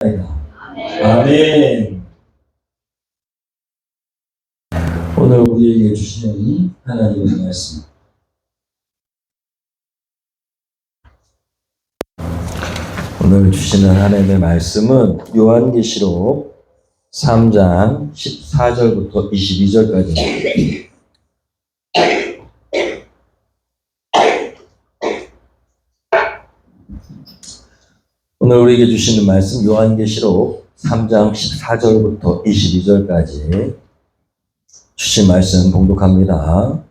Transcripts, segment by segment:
아멘. 오늘 우리에게 주시는 하나님의 말씀. 오늘 주시는 하나님의 말씀은 요한계시록 3장 14절부터 22절까지입니다. 오늘 우리에게 주시는 말씀 요한계시록 3장 14절부터 22절까지 주신 말씀 봉독합니다.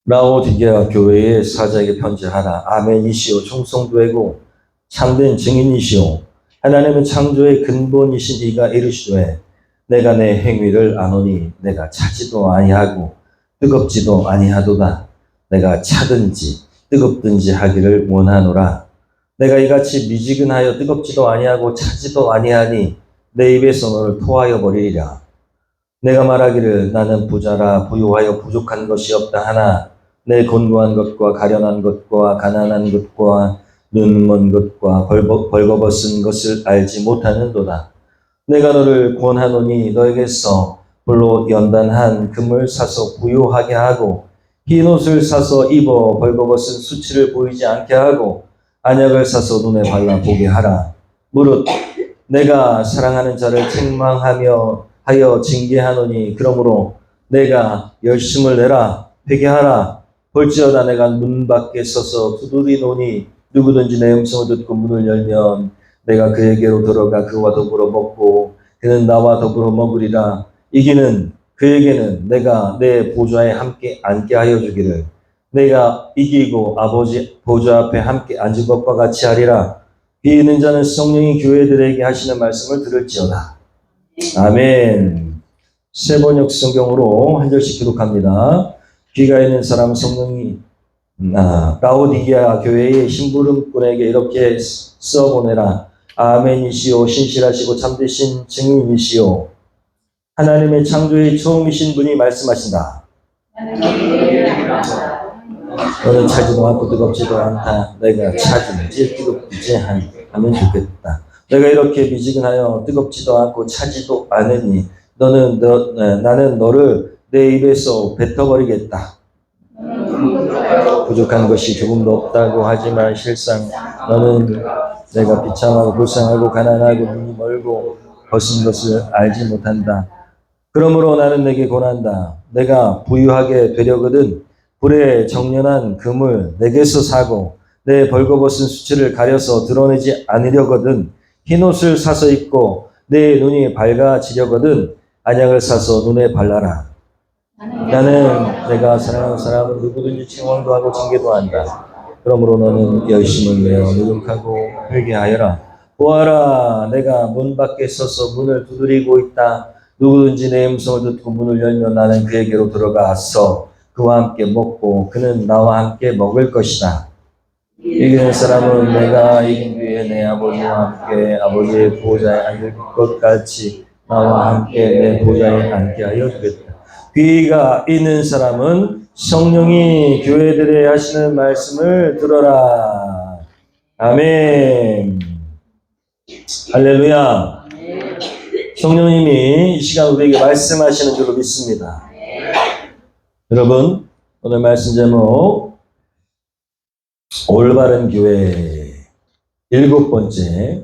라오디게아 교회의 사자에게 편지하라. 아멘이시오 충성되고 참된 증인이시오 하나님은 창조의 근본이신 이가 이르시되 내가 내 행위를 아노니 내가 차지도 아니하고 뜨겁지도 아니하도다. 내가 차든지 뜨겁든지 하기를 원하노라. 내가 이같이 미지근하여 뜨겁지도 아니하고 차지도 아니하니 내 입에서 너를 토하여 버리리라. 내가 말하기를 나는 부자라 부유하여 부족한 것이 없다 하나 내 곤고한 것과 가련한 것과 가난한 것과 눈먼 것과 벌거벗은 것을 알지 못하는도다. 내가 너를 권하노니 너에게서 불로 연단한 금을 사서 부유하게 하고 흰 옷을 사서 입어 벌거벗은 수치를 보이지 않게 하고 안약을 사서 눈에 발라 보게 하라. 무릇 내가 사랑하는 자를 책망하며 하여 징계하노니 그러므로 내가 열심을 내라 회개하라. 볼지어다 내가 문 밖에 서서 두드리노니 누구든지 내 음성을 듣고 문을 열면 내가 그에게로 들어가 그와 더불어 먹고 그는 나와 더불어 먹으리라. 이기는 그에게는 내가 내 보좌에 함께 앉게 하여 주기를 내가 이기고 아버지 보좌 앞에 함께 앉은 것과 같이 하리라. 귀 있는 자는 성령이 교회들에게 하시는 말씀을 들을지어다. 아멘. 세 번역 성경으로 한 절씩 기록합니다. 귀가 있는 사람 성령이 라오디게아 교회의 심부름꾼에게 이렇게 써보내라. 아멘이시오 신실하시고 참되신 증인이시오 하나님의 창조의 처음이신 분이 말씀하신다. 너는 차지도 않고 뜨겁지도 않다. 내가 차든지 뜨겁지 하면 좋겠다. 내가 이렇게 미지근하여 뜨겁지도 않고 차지도 않으니 나는 너를 내 입에서 뱉어버리겠다. 부족한 것이 조금도 없다고 하지만 실상 너는 내가 비참하고 불쌍하고 가난하고 눈이 멀고 벗은 것을 알지 못한다. 그러므로 나는 내게 권한다. 내가 부유하게 되려거든 불에 정련한 금을 내게서 사고 내 벌거벗은 수치를 가려서 드러내지 않으려거든 흰옷을 사서 입고 내 눈이 밝아지려거든 안약을 사서 눈에 발라라. 나는 내가 사랑하는 사람은 누구든지 책망도 하고 징계도 한다. 그러므로 너는 열심을 내어 노력하고 회개하여라. 보아라 내가 문 밖에 서서 문을 두드리고 있다. 누구든지 내 음성을 듣고 문을 열면 나는 그에게로 들어가서 그와 함께 먹고 그는 나와 함께 먹을 것이다. 이기는 사람은 내가 이긴 뒤에 내 아버지와 함께 아버지의 보좌에 앉을 것 같이 나와 함께 내 보좌에 앉게 하여 주겠다. 귀가 있는 사람은 성령이 교회들에 하시는 말씀을 들어라. 아멘. 할렐루야. 성령님이 이 시간 우리에게 말씀하시는 줄로 믿습니다. 여러분, 오늘 말씀 제목 올바른 교회 7번째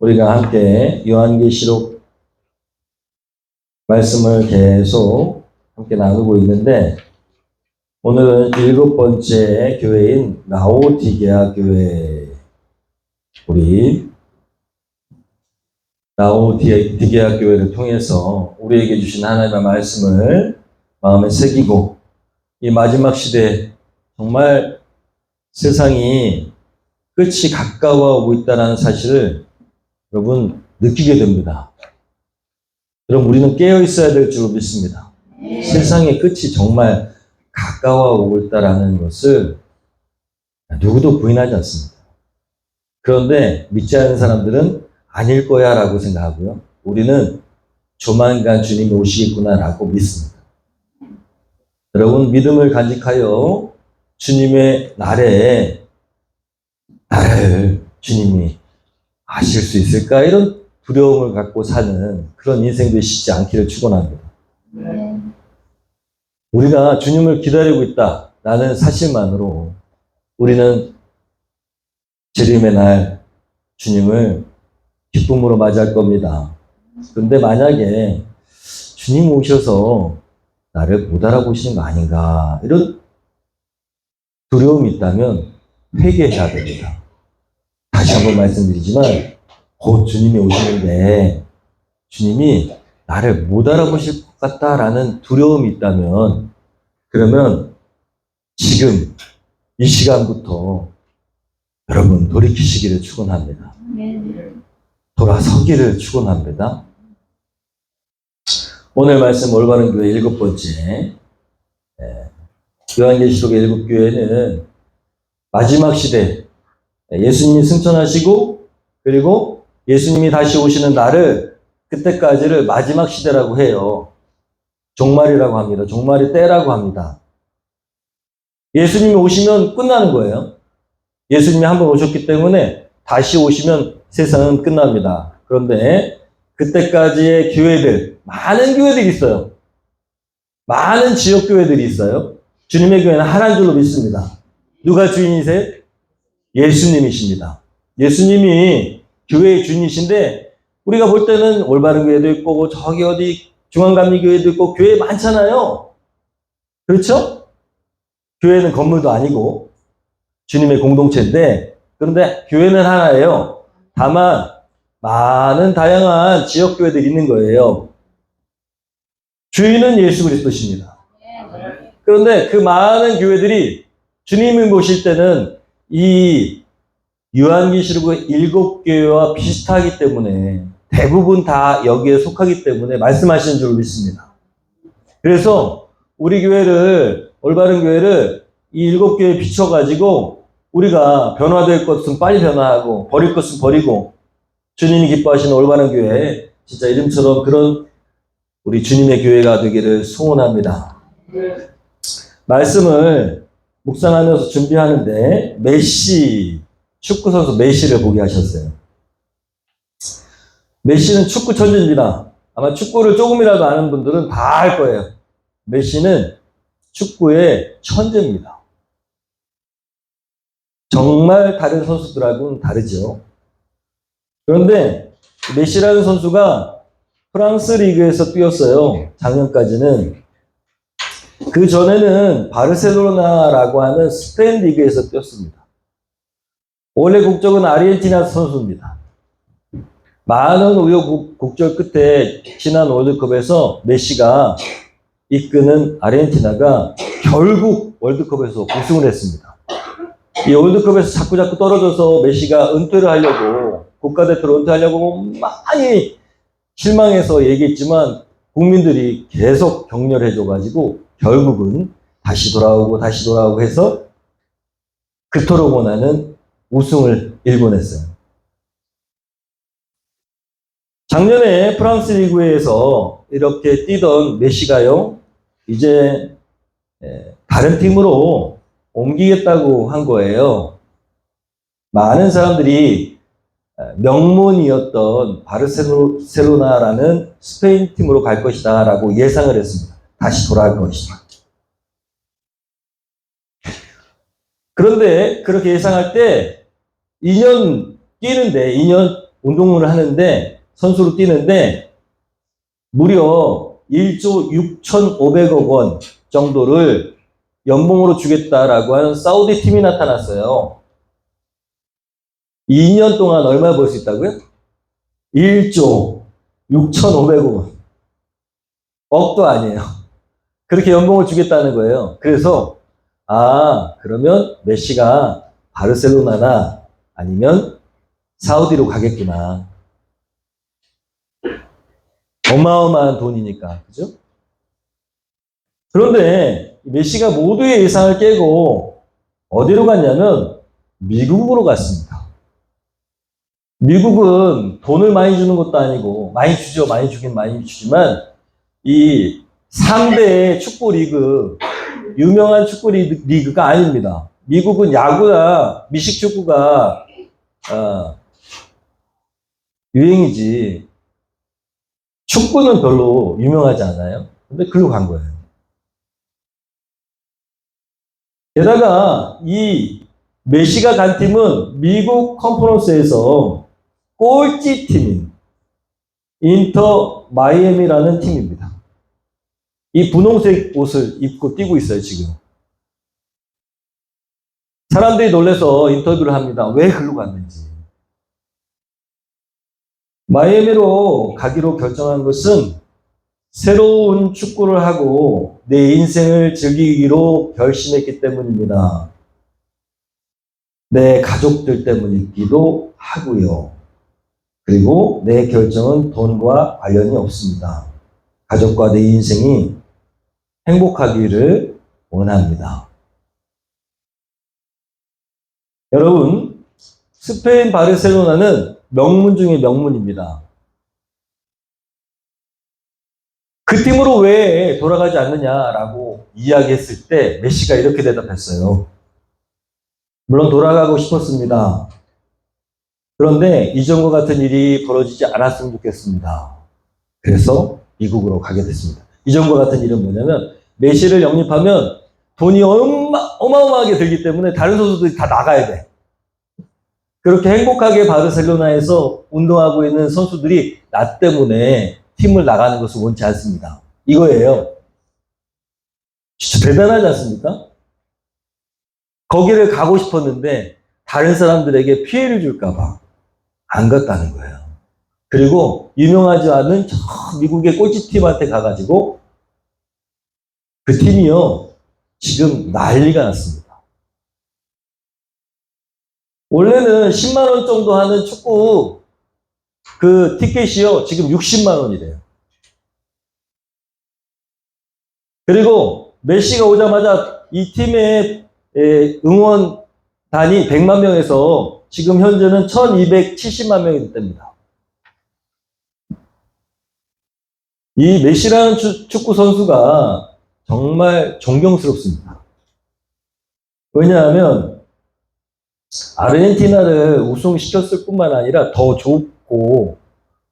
우리가 함께 요한계시록 말씀을 계속 함께 나누고 있는데 오늘은 7번째 교회인 라오디게아 교회 우리 라오디게아 교회를 통해서 우리에게 주신 하나님의 말씀을 마음에 새기고 이 마지막 시대에 정말 세상이 끝이 가까워오고 있다는 사실을 여러분 느끼게 됩니다. 여러분 우리는 깨어 있어야 될 줄 믿습니다. 세상의 끝이 정말 가까워오고 있다는 것을 누구도 부인하지 않습니다. 그런데 믿지 않는 사람들은 아닐 거야 라고 생각하고요. 우리는 조만간 주님이 오시겠구나 라고 믿습니다. 여러분 믿음을 간직하여 주님의 나라를 주님이 아실 수 있을까? 이런 두려움을 갖고 사는 그런 인생 되시지 않기를 축원합니다. 우리가 주님을 기다리고 있다라는 사실만으로 우리는 재림의 날 주님을 기쁨으로 맞이할 겁니다. 그런데 만약에 주님 오셔서 나를 못 알아보시는 거 아닌가 이런 두려움이 있다면 회개해야 됩니다. 다시 한번 말씀드리지만 곧 주님이 오시는데 주님이 나를 못 알아보실 것 같다라는 두려움이 있다면 그러면 지금 이 시간부터 여러분 돌이키시기를 축원합니다. 돌아서기를 축원합니다. 오늘 말씀 올바른 교회 7번째 요한계시록의 7교회는 마지막 시대 예수님이 승천하시고 그리고 예수님이 다시 오시는 날을 그때까지를 마지막 시대라고 해요. 종말이라고 합니다. 종말의 때라고 합니다. 예수님이 오시면 끝나는 거예요. 예수님이 한번 오셨기 때문에 다시 오시면 세상은 끝납니다. 그런데 그때까지의 교회들, 많은 교회들이 있어요. 많은 지역 교회들이 있어요. 주님의 교회는 하나인 줄로 믿습니다. 누가 주인이세요? 예수님이십니다. 예수님이 교회의 주인이신데 우리가 볼 때는 올바른 교회도 있고 저기 어디 중앙감리교회도 있고 교회 많잖아요. 그렇죠? 교회는 건물도 아니고 주님의 공동체인데 그런데 교회는 하나예요. 다만 많은 다양한 지역 교회들이 있는 거예요. 주인은 예수 그리스도십니다. 그런데 그 많은 교회들이 주님을 모실 때는 이 요한계시록의 7교회와 비슷하기 때문에 대부분 다 여기에 속하기 때문에 말씀하시는 줄 믿습니다. 그래서 우리 교회를 올바른 교회를 이 7교회에 비춰가지고 우리가 변화될 것은 빨리 변화하고 버릴 것은 버리고 주님이 기뻐하시는 올바른 교회 진짜 이름처럼 그런 우리 주님의 교회가 되기를 소원합니다. 말씀을 묵상하면서 준비하는데 메시 축구 선수 메시를 보게 하셨어요. 메시는 축구 천재입니다. 아마 축구를 조금이라도 아는 분들은 다 알 거예요. 메시는 축구의 천재입니다. 정말 다른 선수들하고는 다르죠. 그런데 메시라는 선수가 프랑스 리그에서 뛰었어요. 작년까지는. 그 전에는 바르셀로나라고 하는 스페인 리그에서 뛰었습니다. 원래 국적은 아르헨티나 선수입니다. 많은 우여곡절 끝에 지난 월드컵에서 메시가 이끄는 아르헨티나가 결국 월드컵에서 우승을 했습니다. 이 월드컵에서 자꾸 떨어져서 메시가 은퇴를 하려고 국가대표로 은퇴하려고 많이 실망해서 얘기했지만 국민들이 계속 격려해줘가지고 결국은 다시 돌아오고 해서 그토록 원하는 우승을 일궈냈어요. 작년에 프랑스 리그에서 이렇게 뛰던 메시가요, 이제 다른 팀으로 옮기겠다고 한 거예요. 많은 사람들이 명문이었던 바르셀로나라는 스페인 팀으로 갈 것이다 라고 예상을 했습니다. 다시 돌아갈 것이다. 그런데 그렇게 예상할 때 2년 운동을 하는데 선수로 뛰는데 무려 1조 6,500억 원 정도를 연봉으로 주겠다라고 하는 사우디 팀이 나타났어요. 2년 동안 얼마 벌 수 있다고요? 1조 6,500억 원. 억도 아니에요. 그렇게 연봉을 주겠다는 거예요. 그래서 그러면 메시가 바르셀로나나 아니면 사우디로 가겠구나. 어마어마한 돈이니까. 그죠? 그런데 메시가 모두의 예상을 깨고 어디로 갔냐면 미국으로 갔습니다. 미국은 돈을 많이 주는 것도 아니고 많이 주죠. 많이 주긴 많이 주지만 이 3대 축구 리그 유명한 축구 리그가 아닙니다. 미국은 야구나 미식 축구가 유행이지 축구는 별로 유명하지 않아요. 근데 글로 간 거예요. 게다가 이 메시가 간 팀은 미국 컨퍼런스에서 꼴찌 팀인 인터 마이애미라는 팀입니다. 이 분홍색 옷을 입고 뛰고 있어요, 지금. 사람들이 놀라서 인터뷰를 합니다. 왜 글로 갔는지. 마이애미로 가기로 결정한 것은 새로운 축구를 하고 내 인생을 즐기기로 결심했기 때문입니다. 내 가족들 때문이기도 하고요. 그리고 내 결정은 돈과 관련이 없습니다. 가족과 내 인생이 행복하기를 원합니다. 여러분, 스페인 바르셀로나는 명문 중에 명문입니다. 그 팀으로 왜 돌아가지 않느냐라고 이야기했을 때 메시가 이렇게 대답했어요. 물론 돌아가고 싶었습니다. 그런데 이전과 같은 일이 벌어지지 않았으면 좋겠습니다. 그래서 미국으로 가게 됐습니다. 이전과 같은 일은 뭐냐면 메시를 영입하면 돈이 어마어마하게 들기 때문에 다른 선수들이 다 나가야 돼. 그렇게 행복하게 바르셀로나에서 운동하고 있는 선수들이 나 때문에 팀을 나가는 것을 원치 않습니다. 이거예요. 진짜 대단하지 않습니까? 거기를 가고 싶었는데 다른 사람들에게 피해를 줄까봐 안 갔다는 거예요. 그리고 유명하지 않은 저 미국의 꼴찌팀한테 가가지고 그 팀이요, 지금 난리가 났습니다. 원래는 10만 원 정도 하는 축구 그 티켓이요, 지금 60만 원이래요. 그리고 메시가 오자마자 이 팀의 응원단이 100만 명에서 지금 현재는 1270만 명이 됐답니다. 이 메시라는 축구 선수가 정말 존경스럽습니다. 왜냐하면 아르헨티나를 우승시켰을 뿐만 아니라 더 좋고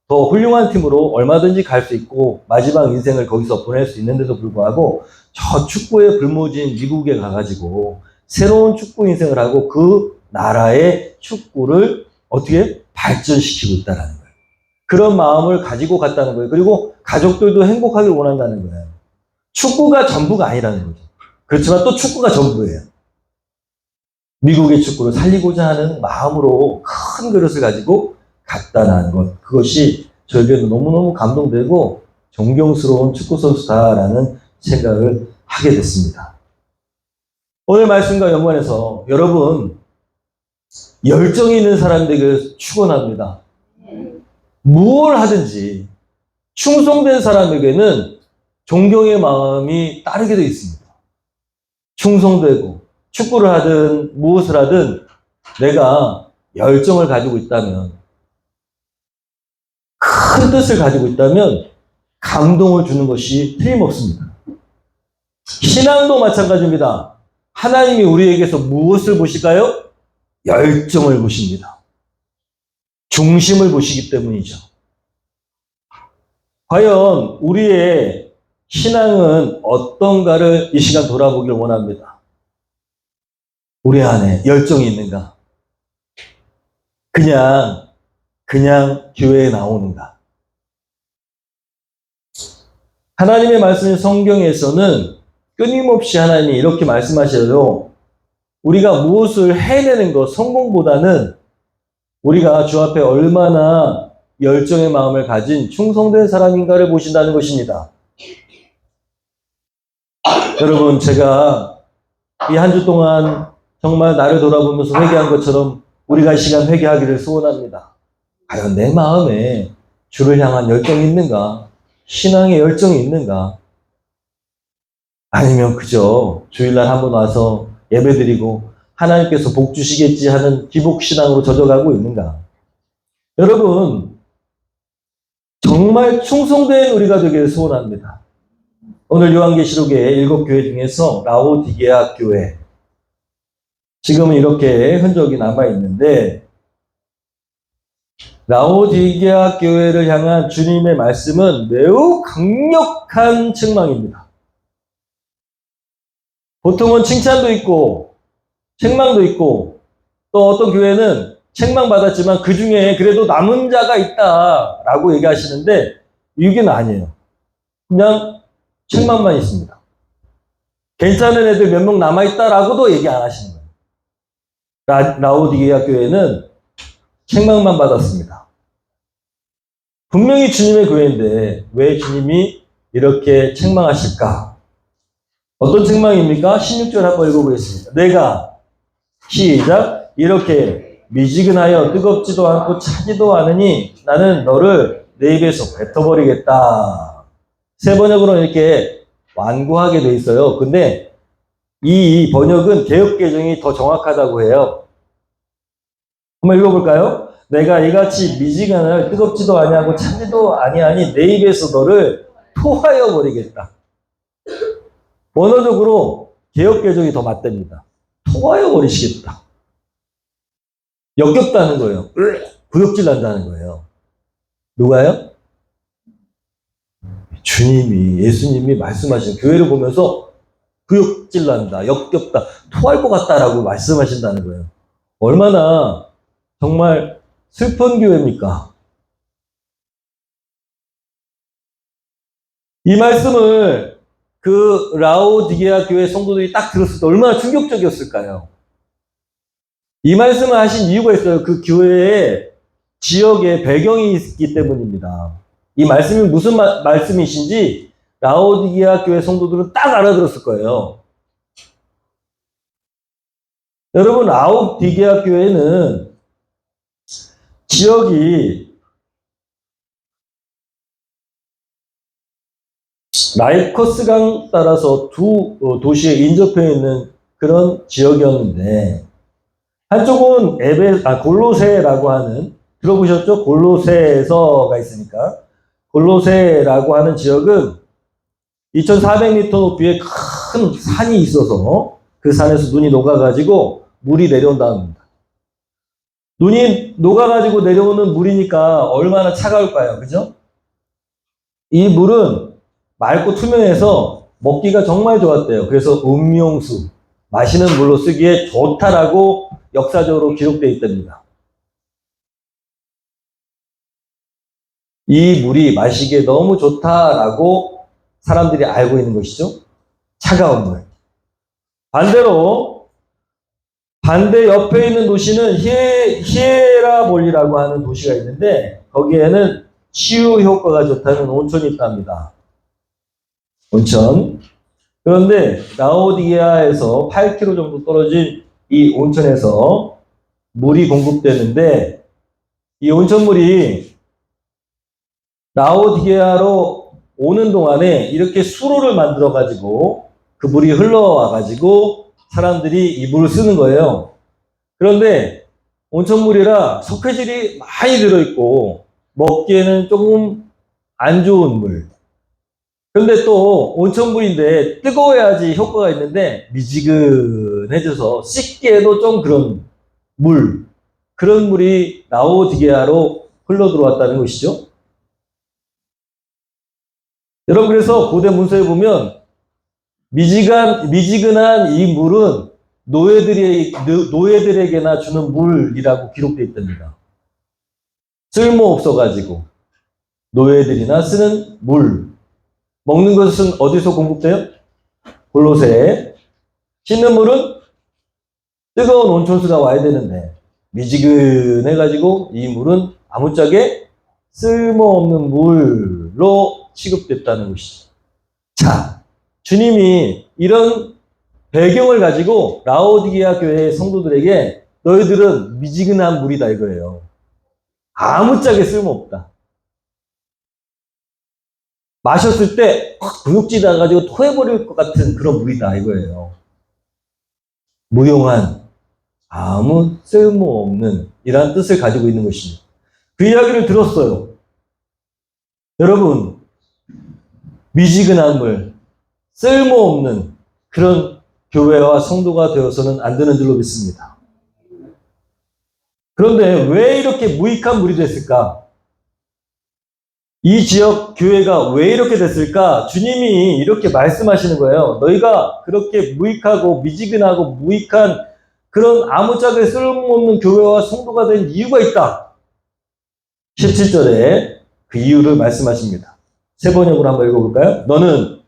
더 훌륭한 팀으로 얼마든지 갈 수 있고 마지막 인생을 거기서 보낼 수 있는데도 불구하고 저 축구에 불모진 미국에 가가지고 새로운 축구 인생을 하고 그 나라의 축구를 어떻게 발전시키고 있다는 거예요. 그런 마음을 가지고 갔다는 거예요. 그리고 가족들도 행복하길 원한다는 거예요. 축구가 전부가 아니라는 거죠. 그렇지만 또 축구가 전부예요. 미국의 축구를 살리고자 하는 마음으로 큰 그릇을 가지고 갔다는 것. 그것이 저에게는 너무너무 감동되고 존경스러운 축구 선수다라는 생각을 하게 됐습니다. 오늘 말씀과 연관해서 여러분, 열정이 있는 사람들에게 축원합니다. 무엇을 하든지 충성된 사람에게는 존경의 마음이 따르게 되어 있습니다. 충성되고 축구를 하든 무엇을 하든 내가 열정을 가지고 있다면, 큰 뜻을 가지고 있다면 감동을 주는 것이 틀림없습니다. 신앙도 마찬가지입니다. 하나님이 우리에게서 무엇을 보실까요? 열정을 보십니다. 중심을 보시기 때문이죠. 과연 우리의 신앙은 어떤가를 이 시간 돌아보길 원합니다. 우리 안에 열정이 있는가? 그냥 교회에 나오는가? 하나님의 말씀 성경에서는 끊임없이 하나님이 이렇게 말씀하셔요. 우리가 무엇을 해내는 것, 성공보다는 우리가 주 앞에 얼마나 열정의 마음을 가진 충성된 사람인가를 보신다는 것입니다. 여러분, 제가 이 한 주 동안 정말 나를 돌아보면서 회개한 것처럼 우리가 이 시간 회개하기를 소원합니다. 과연 내 마음에 주를 향한 열정이 있는가? 신앙의 열정이 있는가? 아니면 그저 주일날 한번 와서 예배드리고 하나님께서 복 주시겠지 하는 기복신앙으로 젖어가고 있는가? 여러분, 정말 충성된 우리가 되기를 소원합니다. 오늘 요한계시록의 7교회 중에서 라오디게아 교회, 지금은 이렇게 흔적이 남아있는데 라오디게아 교회를 향한 주님의 말씀은 매우 강력한 책망입니다. 보통은 칭찬도 있고 책망도 있고 또 어떤 교회는 책망받았지만 그 중에 그래도 남은 자가 있다라고 얘기하시는데 이게는 아니에요. 그냥 책망만 있습니다. 괜찮은 애들 몇 명 남아있다라고도 얘기 안 하시는 거예요. 라오디게아 교회는 책망만 받았습니다. 분명히 주님의 교회인데 왜 주님이 이렇게 책망하실까? 어떤 책망입니까? 16절 한번 읽어보겠습니다. 내가 시작 이렇게 미지근하여 뜨겁지도 않고 차지도 않으니 나는 너를 내 입에서 뱉어버리겠다. 세 번역으로는 이렇게 완고하게 돼 있어요. 근데 이 번역은 개역개정이 더 정확하다고 해요. 한번 읽어볼까요? 내가 이같이 미지근하여 뜨겁지도 아니하고 차지도 아니하니 내 입에서 너를 토하여 버리겠다. 원어적으로 개역개정이 더 맞답니다. 토하여 버리시겠다. 역겹다는 거예요. 구역질 난다는 거예요. 누가요? 주님이, 예수님이 말씀하신 교회를 보면서 구역질 난다, 역겹다, 토할 것 같다라고 말씀하신다는 거예요. 얼마나 정말 슬픈 교회입니까? 이 말씀을 그 라오디게아 교회 성도들이 딱 들었을 때 얼마나 충격적이었을까요? 이 말씀을 하신 이유가 있어요. 그 교회의 지역에 배경이 있기 때문입니다. 이 말씀이 무슨 말씀이신지 라오디게아 교회 성도들은 딱 알아들었을 거예요. 여러분, 라오디게아 교회는 지역이 나일커스강 따라서 두 도시에 인접해 있는 그런 지역이었는데 한쪽은 골로새라고 하는, 들어보셨죠? 골로새서가 있으니까. 골로새라고 하는 지역은 2,400m 높이의 큰 산이 있어서 그 산에서 눈이 녹아가지고 물이 내려온답니다. 눈이 녹아가지고 내려오는 물이니까 얼마나 차가울까요? 그죠? 이 물은 맑고 투명해서 먹기가 정말 좋았대요. 그래서 음용수, 마시는 물로 쓰기에 좋다라고 역사적으로 기록되어 있답니다. 이 물이 마시기에 너무 좋다라고 사람들이 알고 있는 것이죠. 차가운 물. 반대로 반대 옆에 있는 도시는 히에라볼리라고 하는 도시가 있는데 거기에는 치유 효과가 좋다는 온천이 있답니다. 온천. 그런데 라오디게아에서 8km 정도 떨어진 이 온천에서 물이 공급되는데 이 온천물이 라오디게아로 오는 동안에 이렇게 수로를 만들어 가지고 그 물이 흘러와 가지고 사람들이 이 물을 쓰는 거예요. 그런데 온천물이라 석회질이 많이 들어있고 먹기에는 조금 안 좋은 물. 그런데 또 온천물인데 뜨거워야지 효과가 있는데 미지근해져서 씻기에도 좀 그런 물, 그런 물이 라오디게아로 흘러 들어왔다는 것이죠. 여러분, 그래서 고대 문서에 보면 미지근한 이 물은 노예들에게나 주는 물이라고 기록되어 있답니다. 쓸모없어가지고 노예들이나 쓰는 물. 먹는 것은 어디서 공급돼요? 골로새에. 씻는 물은 뜨거운 온천수가 와야 되는데 미지근해가지고 이 물은 아무짝에 쓸모없는 물로 취급됐다는 것이죠. 자, 주님이 이런 배경을 가지고 라오디게아 교회의 성도들에게 너희들은 미지근한 물이다 이거예요. 아무짝에 쓸모없다. 마셨을 때 구역질 나가지고 토해버릴 것 같은 그런 물이다 이거예요. 무용한, 아무 쓸모없는 이라는 뜻을 가지고 있는 것입니다. 그 이야기를 들었어요. 여러분, 미지근한 물, 쓸모없는 그런 교회와 성도가 되어서는 안 되는 줄로 믿습니다. 그런데 왜 이렇게 무익한 물이 됐을까? 이 지역 교회가 왜 이렇게 됐을까? 주님이 이렇게 말씀하시는 거예요. 너희가 그렇게 무익하고 미지근하고 무익한 그런 아무짝에 쓸모없는 교회와 성도가 된 이유가 있다. 17절에 그 이유를 말씀하십니다. 세 번역으로 한번 읽어볼까요? 너는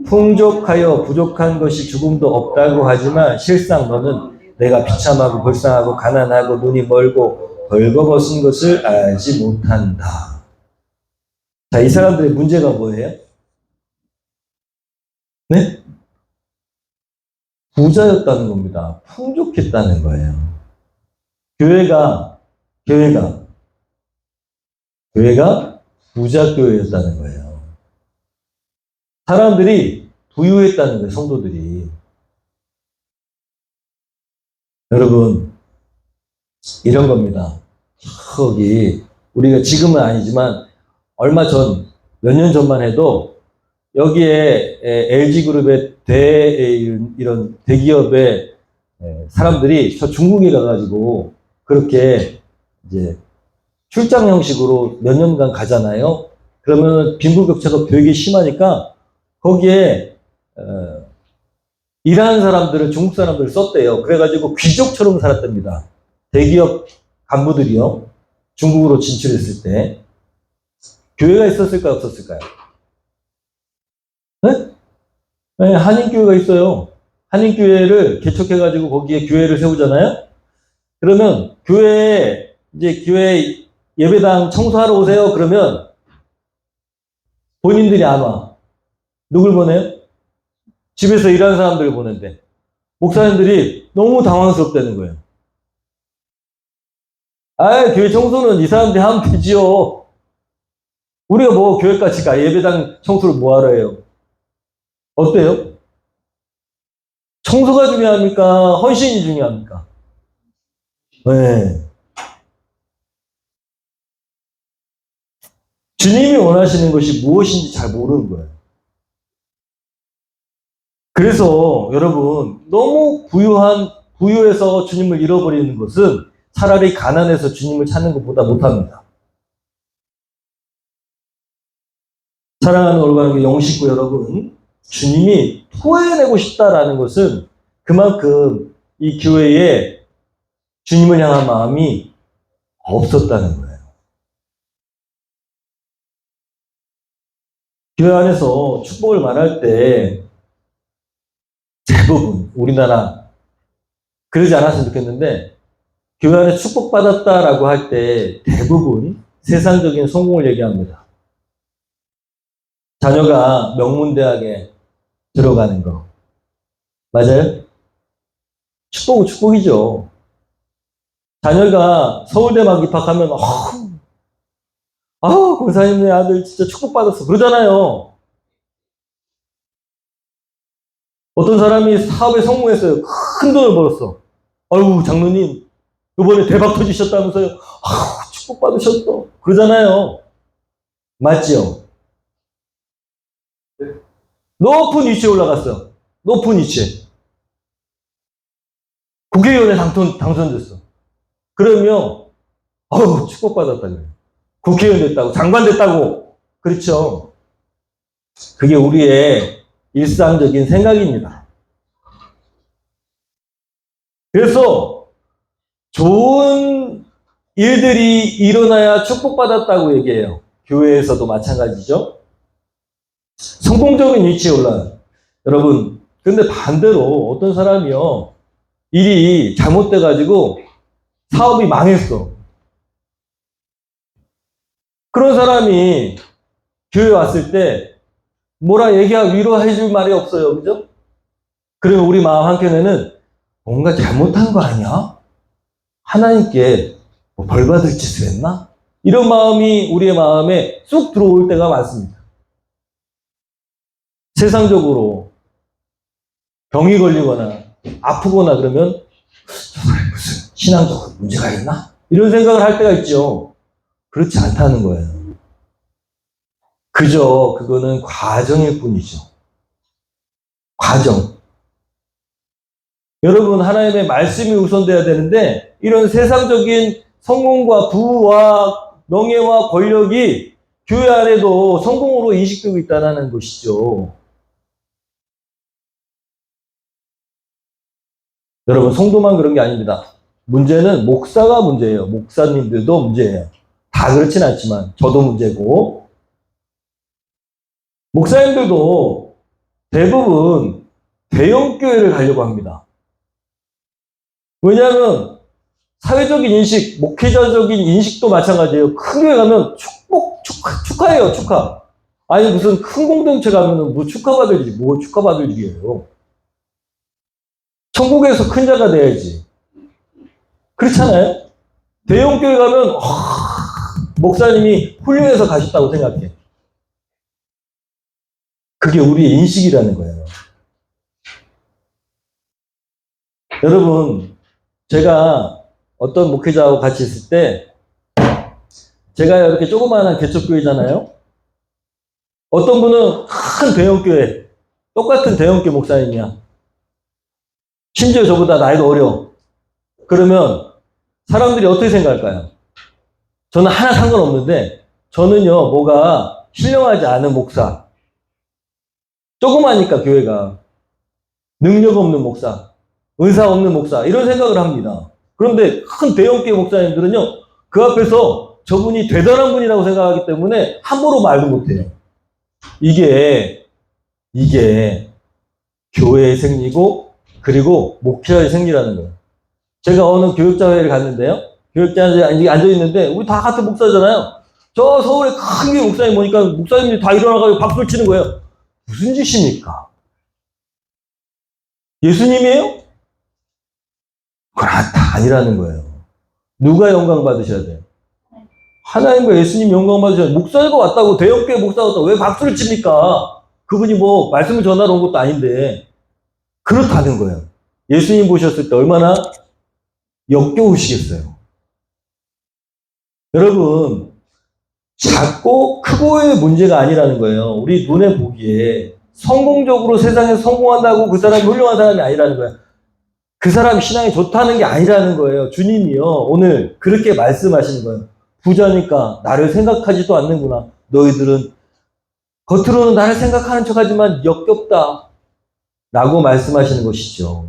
풍족하여 부족한 것이 조금도 없다고 하지만 실상 너는 내가 비참하고 불쌍하고 가난하고 눈이 멀고 벌거벗은 것을 알지 못한다. 자, 이 사람들의 문제가 뭐예요? 네? 부자였다는 겁니다. 풍족했다는 거예요. 교회가 부자 교회였다는 거예요. 사람들이 부유했다는 거예요, 성도들이. 여러분, 이런 겁니다. 저기, 우리가 지금은 아니지만, 얼마 전, 몇 년 전만 해도, 여기에 LG그룹의 이런 대기업의 사람들이 저 중국에 가가지고, 그렇게 이제 출장 형식으로 몇 년간 가잖아요. 그러면 빈부격차가 되게 심하니까, 거기에, 일하는 사람들을 중국 사람들을 썼대요. 그래가지고 귀족처럼 살았답니다. 대기업 간부들이요. 중국으로 진출했을 때. 교회가 있었을까요? 없었을까요? 네? 네, 한인교회가 있어요. 한인교회를 개척해가지고 거기에 교회를 세우잖아요? 그러면 교회 예배당 청소하러 오세요. 그러면 본인들이 안 와. 누굴 보내요? 집에서 일하는 사람들을 보는데 목사님들이 너무 당황스럽다는 거예요. 아, 교회 청소는 이 사람들이 하면 되지요. 우리가 뭐 교회까지 가 예배당 청소를 뭐하러 해요? 어때요? 청소가 중요합니까? 헌신이 중요합니까? 네. 주님이 원하시는 것이 무엇인지 잘 모르는 거예요. 그래서 여러분, 너무 부유해서 주님을 잃어버리는 것은 차라리 가난해서 주님을 찾는 것보다 못합니다. 사랑하는 올바른 영식구 여러분, 주님이 토해내고 싶다라는 것은 그만큼 이 교회에 주님을 향한 마음이 없었다는 거예요. 교회 안에서 축복을 말할 때 대부분 우리나라 그러지 않았으면 좋겠는데 교회 안에 축복받았다라고 할 때 대부분 세상적인 성공을 얘기합니다. 자녀가 명문대학에 들어가는 거. 맞아요? 축복은 축복이죠. 자녀가 서울대 막 입학하면 권사님네 아들 진짜 축복받았어. 그러잖아요. 어떤 사람이 사업에 성공했어요. 큰 돈을 벌었어. 아유, 장로님, 이번에 대박 터지셨다면서요. 축복받으셨어. 그러잖아요. 맞지요? 높은 위치에 올라갔어. 높은 위치에. 국회의원에 당선됐어. 그러면, 축복받았다. 그래. 국회의원 됐다고, 장관 됐다고. 그렇죠. 그게 우리의 일상적인 생각입니다. 그래서 좋은 일들이 일어나야 축복받았다고 얘기해요. 교회에서도 마찬가지죠. 성공적인 위치에 올라요. 여러분, 근데 반대로 어떤 사람이요, 일이 잘못돼가지고 사업이 망했어. 그런 사람이 교회 왔을 때 뭐라 위로해줄 말이 없어요. 그죠? 그러면 우리 마음 한켠에는 뭔가 잘못한 거 아니야? 하나님께 벌 받을 짓을 했나? 이런 마음이 우리의 마음에 쑥 들어올 때가 많습니다. 세상적으로 병이 걸리거나 아프거나 그러면 저 사람이 무슨 신앙적으로 문제가 있나? 이런 생각을 할 때가 있죠. 그렇지 않다는 거예요. 그저 그거는 과정일 뿐이죠. 과정. 여러분, 하나님의 말씀이 우선돼야 되는데 이런 세상적인 성공과 부와 명예와 권력이 교회 안에도 성공으로 인식되고 있다는 것이죠. 여러분, 성도만 그런 게 아닙니다. 문제는 목사가 문제예요. 목사님들도 문제예요. 다 그렇진 않지만 저도 문제고, 목사님들도 대부분 대형 교회를 가려고 합니다. 왜냐하면 사회적인 인식, 목회자적인 인식도 마찬가지예요. 큰 교회 가면 축하해요, 축하. 아니, 무슨 큰 공동체 가면은 뭐 축하받을 일이, 뭐 축하받을 일이에요. 천국에서 큰 자가 돼야지. 그렇잖아요? 대형 교회 가면, 목사님이 훌륭해서 가셨다고 생각해. 그게 우리의 인식이라는 거예요. 여러분, 제가 어떤 목회자하고 같이 있을 때, 제가 이렇게 조그마한 개척교회잖아요? 어떤 분은 큰 대형교회, 똑같은 대형교회 목사님이야. 심지어 저보다 나이도 어려. 그러면 사람들이 어떻게 생각할까요? 저는 하나 상관없는데, 저는요, 뭐가 신령하지 않은 목사. 조그마니까 교회가. 능력 없는 목사. 은사 없는 목사. 이런 생각을 합니다. 그런데 큰 대형교회 목사님들은요, 그 앞에서 저분이 대단한 분이라고 생각하기 때문에 함부로 말도 못해요. 이게 교회의 생리고, 그리고 목회자의 생리라는 거예요. 제가 어느 교육자회를 갔는데요. 교육자회에 앉아있는데, 우리 다 같은 목사잖아요. 저 서울에 큰 교회 목사님 보니까 목사님들이 다 일어나가지고 박수를 치는 거예요. 무슨 짓입니까? 예수님이에요? 그건 다 아니라는 거예요. 누가 영광 받으셔야 돼요? 하나님과 예수님 영광 받으셔야 돼요. 목사가 왔다고, 대형교회 목사가 왔다고 왜 박수를 칩니까? 그분이 뭐 말씀을 전하러 온 것도 아닌데. 그렇다는 거예요. 예수님 보셨을 때 얼마나 역겨우시겠어요. 여러분, 작고 크고의 문제가 아니라는 거예요. 우리 눈에 보기에 성공적으로 세상에 성공한다고 그 사람이 훌륭한 사람이 아니라는 거예요. 그 사람이 신앙이 좋다는 게 아니라는 거예요. 주님이요, 오늘 그렇게 말씀하시는 거예요. 부자니까 나를 생각하지도 않는구나. 너희들은 겉으로는 나를 생각하는 척하지만 역겹다 라고 말씀하시는 것이죠.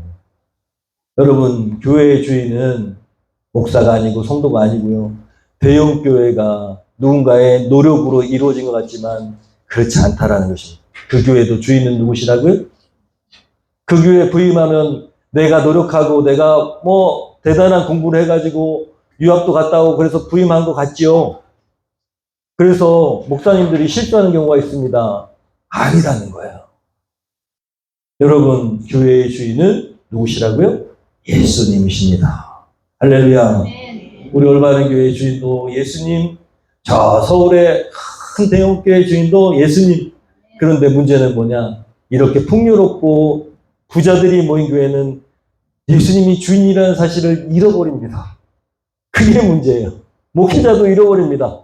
여러분, 교회의 주인은 목사가 아니고 성도가 아니고요, 대형 교회가 누군가의 노력으로 이루어진 것 같지만 그렇지 않다라는 것입니다. 그 교회도 주인은 누구시라고요? 그 교회에 부임하면 내가 노력하고 내가 뭐 대단한 공부를 해가지고 유학도 갔다 오고 그래서 부임한 것 같지요. 그래서 목사님들이 실수하는 경우가 있습니다. 아니라는 거예요. 여러분, 교회의 주인은 누구시라고요? 예수님이십니다. 할렐루야. 우리 올바른 교회의 주인도 예수님, 저 서울의 큰 대형교회 주인도 예수님. 그런데 문제는 뭐냐? 이렇게 풍요롭고 부자들이 모인 교회는 예수님이 주인이라는 사실을 잃어버립니다. 그게 문제예요. 목회자도 잃어버립니다.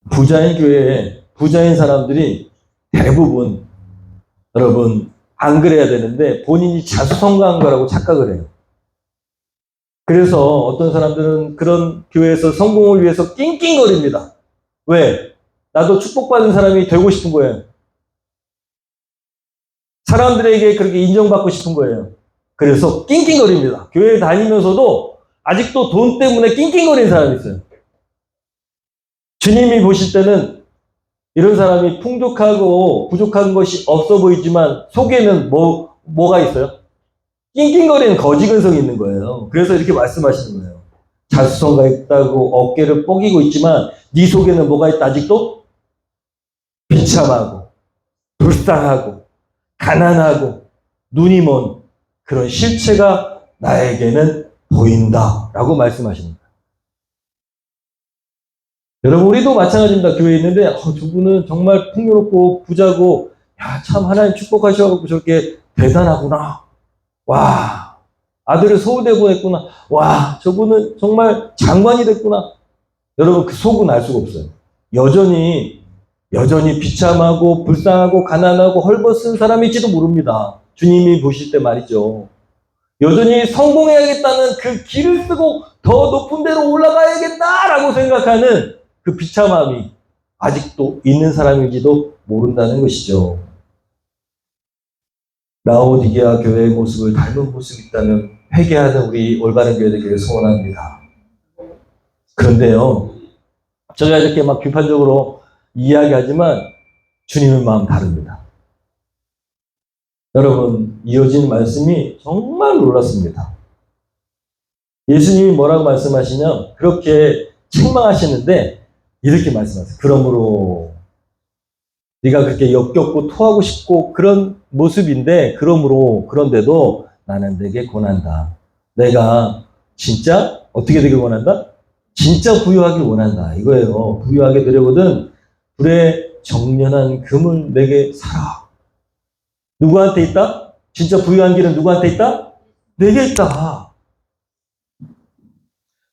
부자인 교회에 부자인 사람들이 대부분, 여러분, 안 그래야 되는데 본인이 자수성가한 거라고 착각을 해요. 그래서 어떤 사람들은 그런 교회에서 성공을 위해서 낑낑거립니다. 왜? 나도 축복받은 사람이 되고 싶은 거예요. 사람들에게 그렇게 인정받고 싶은 거예요. 그래서 낑낑거립니다. 교회 다니면서도 아직도 돈 때문에 낑낑거리는 사람이 있어요. 주님이 보실 때는 이런 사람이 풍족하고 부족한 것이 없어 보이지만 속에는 뭐가 있어요? 낑낑거리는 거지근성이 있는 거예요. 그래서 이렇게 말씀하시는 거예요. 자수성가 있다고 어깨를 뻐기고 있지만 네 속에는 뭐가 있다? 아직도 비참하고 불쌍하고 가난하고 눈이 먼 그런 실체가 나에게는 보인다라고 말씀하십니다. 여러분, 우리도 마찬가지입니다. 교회에 있는데 저분은 정말 풍요롭고 부자고, 야, 참 하나님 축복하셔가지고 저렇게 대단하구나. 와, 아들을 서울대 보냈구나. 와, 저분은 정말 장관이 됐구나. 여러분, 그 속은 알 수가 없어요. 여전히 비참하고 불쌍하고 가난하고 헐벗은 사람일지도 모릅니다. 주님이 보실 때 말이죠. 여전히 성공해야겠다는 그 길을 쓰고 더 높은 데로 올라가야겠다라고 생각하는 그 비참함이 아직도 있는 사람인지도 모른다는 것이죠. 라오디게아 교회의 모습을 닮은 모습이 있다면 회개하는 우리 올바른 교회 되기를 소원합니다. 그런데요, 제가 이렇게 막 비판적으로 이야기하지만 주님의 마음 다릅니다. 여러분, 이어진 말씀이 정말 놀랐습니다. 예수님이 뭐라고 말씀하시냐? 그렇게 책망하시는데 이렇게 말씀하세요. 그러므로 네가 그렇게 역겹고 토하고 싶고 그런 모습인데 그런데도 나는 내게 권한다. 내가 진짜 어떻게 되길 원한다? 진짜 부유하길 원한다. 이거예요. 부유하게 되려거든 불에 정련한 금을 내게 사라. 누구한테 있다? 진짜 부유한 길은 누구한테 있다? 내게 있다.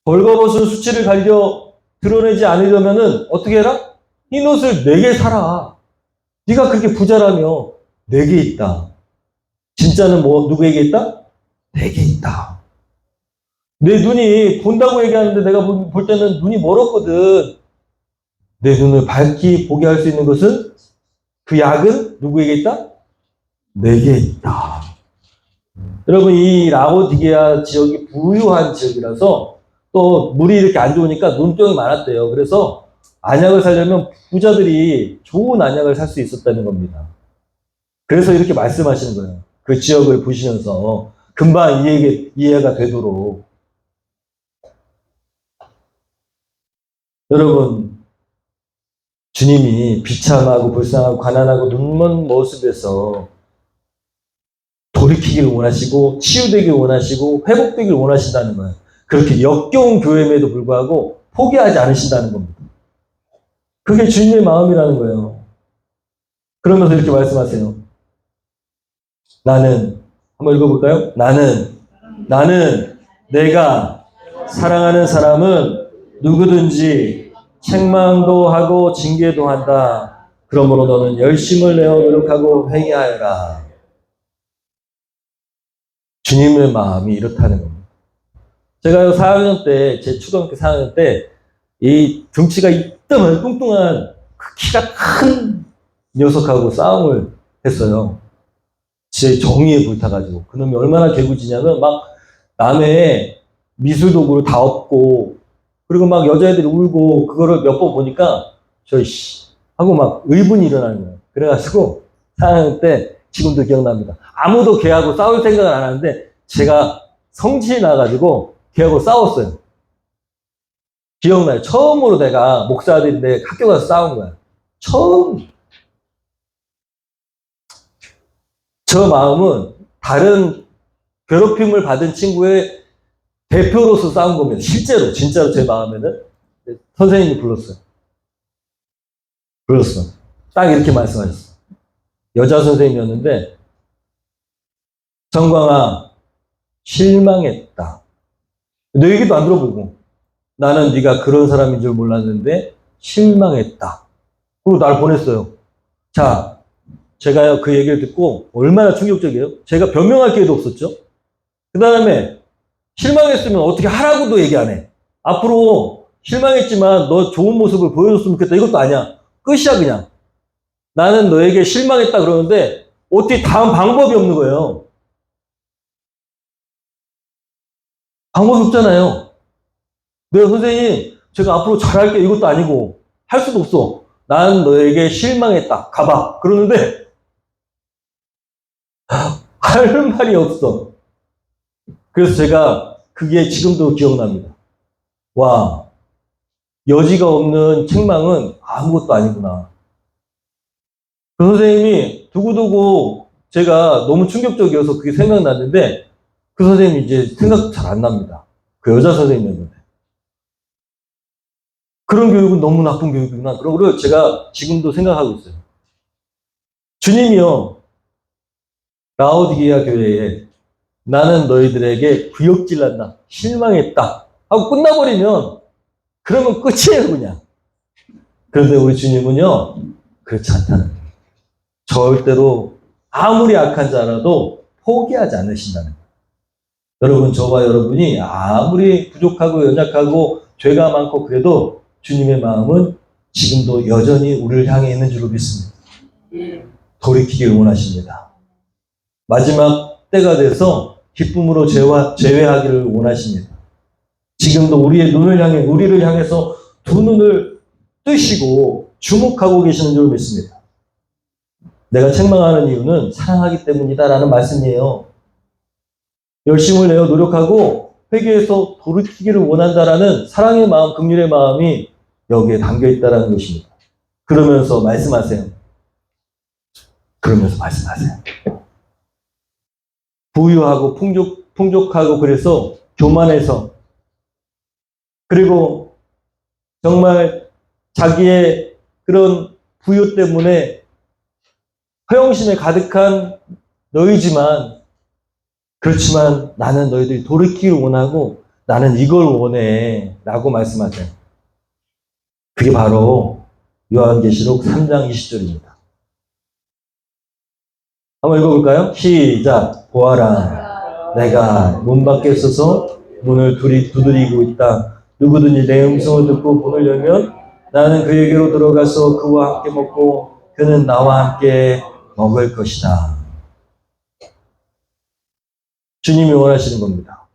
벌거벗은 수치를 가려 드러내지 않으려면은 어떻게 해라? 흰 옷을 내게 사라. 네가 그렇게 부자라며 내게 있다. 진짜는 뭐 누구에게 있다? 내게 있다. 내 눈이 본다고 얘기하는데 내가 볼 때는 눈이 멀었거든. 내 눈을 밝게 보게 할 수 있는 것은 그 약은 누구에게 있다? 내게 있다. 여러분, 이 라오디게아 지역이 부유한 지역이라서 또 물이 이렇게 안 좋으니까 눈병이 많았대요. 그래서 안약을 사려면 부자들이 좋은 안약을 살 수 있었다는 겁니다. 그래서 이렇게 말씀하시는 거예요. 그 지역을 보시면서 금방 이해가 되도록. 여러분, 주님이 비참하고 불쌍하고 가난하고 눈먼 모습에서 돌이키길 원하시고 치유되길 원하시고 회복되길 원하신다는 거예요. 그렇게 역겨운 교회임에도 불구하고 포기하지 않으신다는 겁니다. 그게 주님의 마음이라는 거예요. 그러면서 이렇게 말씀하세요. 나는 한번 읽어볼까요? 나는 내가 사랑하는 사람은 누구든지 책망도 하고 징계도 한다. 그러므로 너는 열심을 내어 노력하고 회개하여라. 주님의 마음이 이렇다는 겁니다. 제가요, 4학년 때, 제 초등학교 4학년 때, 이 등치가 이따만 뚱뚱한 그 키가 큰 녀석하고 싸움을 했어요. 제 정의에 불타가지고. 그놈이 얼마나 개구지냐면 막 남의 미술 도구를 다 엎고, 그리고 막 여자애들이 울고, 그거를 몇 번 보니까, 하고 막 의분이 일어나는 거예요. 그래가지고 4학년 때 지금도 기억납니다. 아무도 걔하고 싸울 생각을 안 하는데, 제가 성질이 나가지고 걔하고 싸웠어요. 기억나요. 처음으로 내가 목사들인데 학교 가서 싸운 거야. 처음. 저 마음은 다른 괴롭힘을 받은 친구의 대표로서 싸운 겁니다. 실제로, 진짜로 제 마음에는 선생님이 불렀어. 딱 이렇게 말씀하셨어. 여자 선생님이었는데, 정광아, 실망했다. 너 얘기도 안 들어보고. 나는 네가 그런 사람인 줄 몰랐는데 실망했다. 그리고 날 보냈어요. 자, 제가요 그 얘기를 듣고 얼마나 충격적이에요. 제가 변명할 기회도 없었죠. 그 다음에 실망했으면 어떻게 하라고도 얘기 안 해. 앞으로 실망했지만 너 좋은 모습을 보여줬으면 좋겠다. 이것도 아니야. 끝이야 그냥. 나는 너에게 실망했다 그러는데 어떻게 다음 방법이 없는 거예요. 방법이 없잖아요. 네, 선생님, 제가 앞으로 잘할게. 이것도 아니고, 할 수도 없어. 난 너에게 실망했다. 가봐. 그러는데, 할 말이 없어. 그래서 제가 그게 지금도 기억납니다. 와, 여지가 없는 책망은 아무것도 아니구나. 그 선생님이 두고두고 제가 너무 충격적이어서 그게 생각났는데, 그 선생님이 이제 생각 잘 안 납니다. 그 여자 선생님이었는데. 그런 교육은 너무 나쁜 교육이구나. 그러고 제가 지금도 생각하고 있어요. 주님이요, 라오디게아 교회에 나는 너희들에게 구역질난다, 실망했다 하고 끝나버리면 그러면 끝이에요 그냥. 그런데 우리 주님은요 그렇지 않다는 거예요. 절대로 아무리 악한 자라도 포기하지 않으신다는 거예요. 여러분, 저와 여러분이 아무리 부족하고 연약하고 죄가 많고 그래도 주님의 마음은 지금도 여전히 우리를 향해 있는 줄로 믿습니다. 돌이키기를 원하십니다. 마지막 때가 돼서 기쁨으로 제외하기를 원하십니다. 지금도 우리를 향해서 두 눈을 뜨시고 주목하고 계시는 줄 믿습니다. 내가 책망하는 이유는 사랑하기 때문이다라는 말씀이에요. 열심을 내어 노력하고 회개해서 돌이키기를 원한다라는 사랑의 마음, 긍휼의 마음이 여기에 담겨 있다라는 것입니다. 그러면서 말씀하세요. 부유하고 풍족하고 그래서 교만해서 그리고 정말 자기의 그런 부유 때문에 허영심에 가득한 너희지만 그렇지만 나는 너희들이 돌이키기를 원하고 나는 이걸 원해 라고 말씀하세요. 그게 바로 요한계시록 3장 20절입니다. 한번 읽어볼까요? 시작. 보아라, 내가 문 밖에 서서 문을 두드리고 있다. 누구든지 내 음성을 듣고 문을 열면 나는 그에게로 들어가서 그와 함께 먹고 그는 나와 함께 먹을 것이다. 주님이 원하시는 겁니다.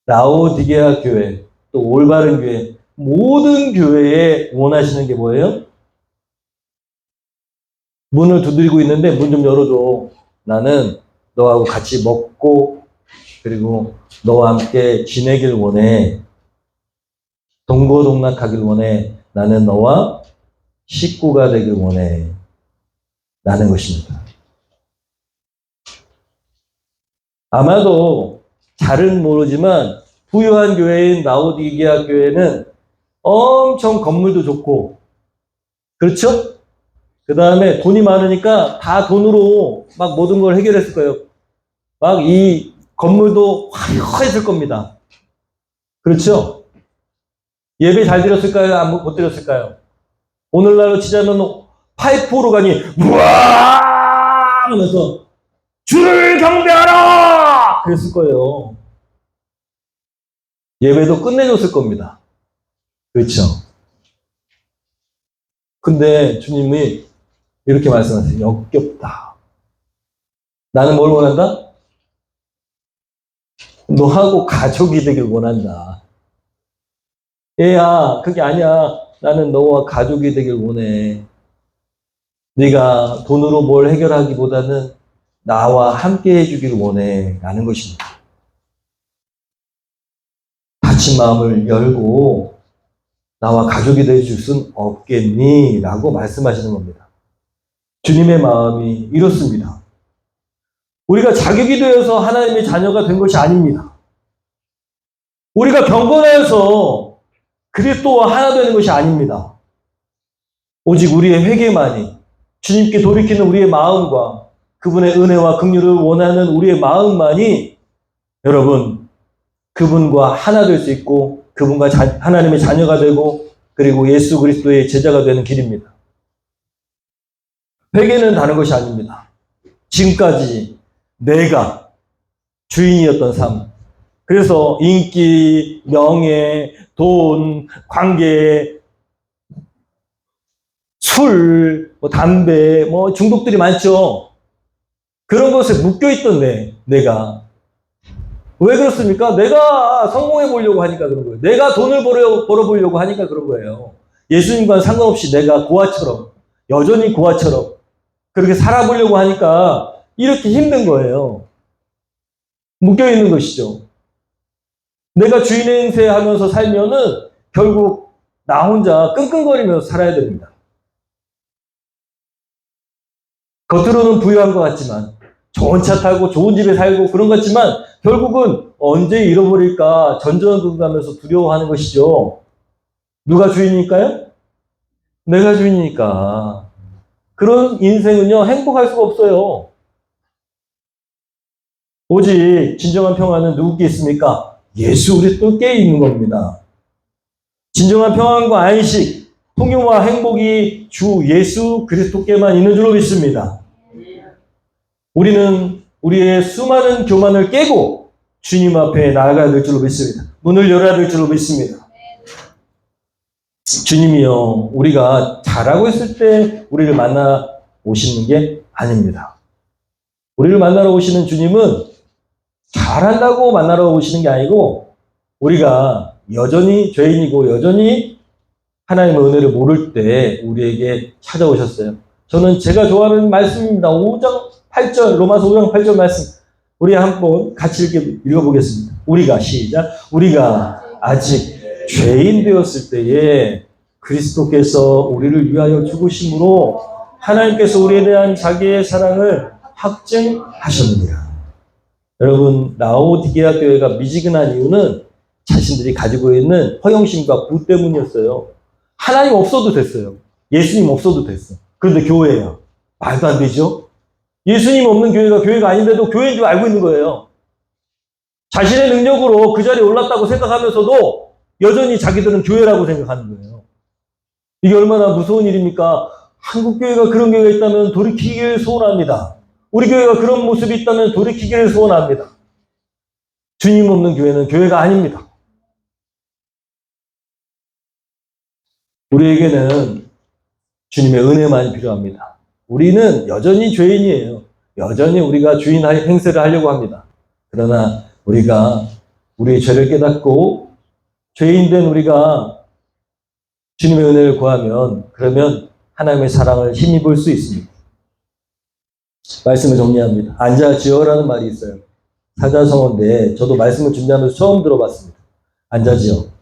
라오디게아 교회, 또 올바른 교회, 모든 교회에 원하시는 게 뭐예요? 문을 두드리고 있는데 문 좀 열어줘. 나는 너하고 같이 먹고 그리고 너와 함께 지내길 원해. 동거동락하길 원해. 나는 너와 식구가 되길 원해. 라는 것입니다. 아마도 잘은 모르지만 부유한 교회인 라오디게아 교회는 엄청 건물도 좋고 그렇죠? 그 다음에 돈이 많으니까 다 돈으로 막 모든 걸 해결했을 거예요. 막 이 건물도 화려했을 겁니다. 그렇죠? 예배 잘 드렸을까요? 못 드렸을까요? 오늘날로 치자면 파이프로 가니 우와 하면서 주를 경배하라! 그랬을 거예요. 예배도 끝내줬을 겁니다. 그렇죠? 근데 주님이 이렇게 말씀하세요. 역겹다. 나는 뭘 원한다? 너하고 가족이 되길 원한다. 얘야, 그게 아니야. 나는 너와 가족이 되길 원해. 네가 돈으로 뭘 해결하기보다는 나와 함께 해주기를 원해. 라는 것입니다. 닫힌 마음을 열고 나와 가족이 되어줄 순 없겠니? 라고 말씀하시는 겁니다. 주님의 마음이 이렇습니다. 우리가 자격이 되어서 하나님의 자녀가 된 것이 아닙니다. 우리가 경건하여서 그리스도와 하나 되는 것이 아닙니다. 오직 우리의 회개만이 주님께 돌이키는 우리의 마음과 그분의 은혜와 긍휼을 원하는 우리의 마음만이 여러분 그분과 하나 될 수 있고 그분과 하나님의 자녀가 되고 그리고 예수 그리스도의 제자가 되는 길입니다. 회개는 다른 것이 아닙니다. 지금까지 내가 주인이었던 삶. 그래서 인기, 명예, 돈, 관계, 술, 담배, 중독들이 많죠. 그런 것에 묶여있던 내가. 왜 그렇습니까? 내가 성공해 보려고 하니까 그런 거예요. 내가 돈을 벌어보려고 하니까 그런 거예요. 예수님과는 상관없이 내가 고아처럼, 여전히 고아처럼 그렇게 살아보려고 하니까 이렇게 힘든 거예요. 묶여있는 것이죠. 내가 주인의 행세 하면서 살면은 결국 나 혼자 끙끙거리면서 살아야 됩니다. 겉으로는 부유한 것 같지만, 좋은 차 타고 좋은 집에 살고 그런 것 같지만 결국은 언제 잃어버릴까 전전긍긍하면서 두려워하는 것이죠. 누가 주인일까요? 내가 주인이니까. 그런 인생은요, 행복할 수가 없어요. 오직 진정한 평안은 누구께 있습니까? 예수 그리스도께 있는 겁니다. 진정한 평안과 안식, 통용과 행복이 주 예수 그리스도께만 있는 줄로 믿습니다. 우리는 우리의 수많은 교만을 깨고 주님 앞에 나아가야 될 줄로 믿습니다. 문을 열어야 될 줄로 믿습니다. 주님이요, 우리가 잘하고 있을 때 우리를 만나 오시는 게 아닙니다. 우리를 만나러 오시는 주님은 잘한다고 만나러 오시는 게 아니고, 우리가 여전히 죄인이고 여전히 하나님의 은혜를 모를 때 우리에게 찾아오셨어요. 저는 제가 좋아하는 말씀입니다. 5장 8절, 로마서 5장 8절 말씀. 우리 한번 같이 읽어보겠습니다. 우리가, 시작. 우리가 아직 죄인 되었을 때에 그리스도께서 우리를 위하여 죽으심으로 하나님께서 우리에 대한 자기의 사랑을 확증하셨느니라. 여러분, 라오디게아 교회가 미지근한 이유는 자신들이 가지고 있는 허영심과 부 때문이었어요. 하나님 없어도 됐어요. 예수님 없어도 됐어. 그런데 교회예요. 말도 안 되죠? 예수님 없는 교회가 교회가 아닌데도 교회인 줄 알고 있는 거예요. 자신의 능력으로 그 자리에 올랐다고 생각하면서도 여전히 자기들은 교회라고 생각하는 거예요. 이게 얼마나 무서운 일입니까? 한국 교회가 그런 교회가 있다면 돌이키기를 소원합니다. 우리 교회가 그런 모습이 있다면 돌이키기를 소원합니다. 주님 없는 교회는 교회가 아닙니다. 우리에게는 주님의 은혜만 필요합니다. 우리는 여전히 죄인이에요. 여전히 우리가 주인 행세를 하려고 합니다. 그러나 우리가 우리의 죄를 깨닫고 죄인된 우리가 주님의 은혜를 구하면, 그러면 하나님의 사랑을 힘입을 수 있습니다. 말씀을 정리합니다. 앉아지어라는 말이 있어요. 사자성어인데 저도 말씀을 준비하면서 처음 들어봤습니다. 앉아지어.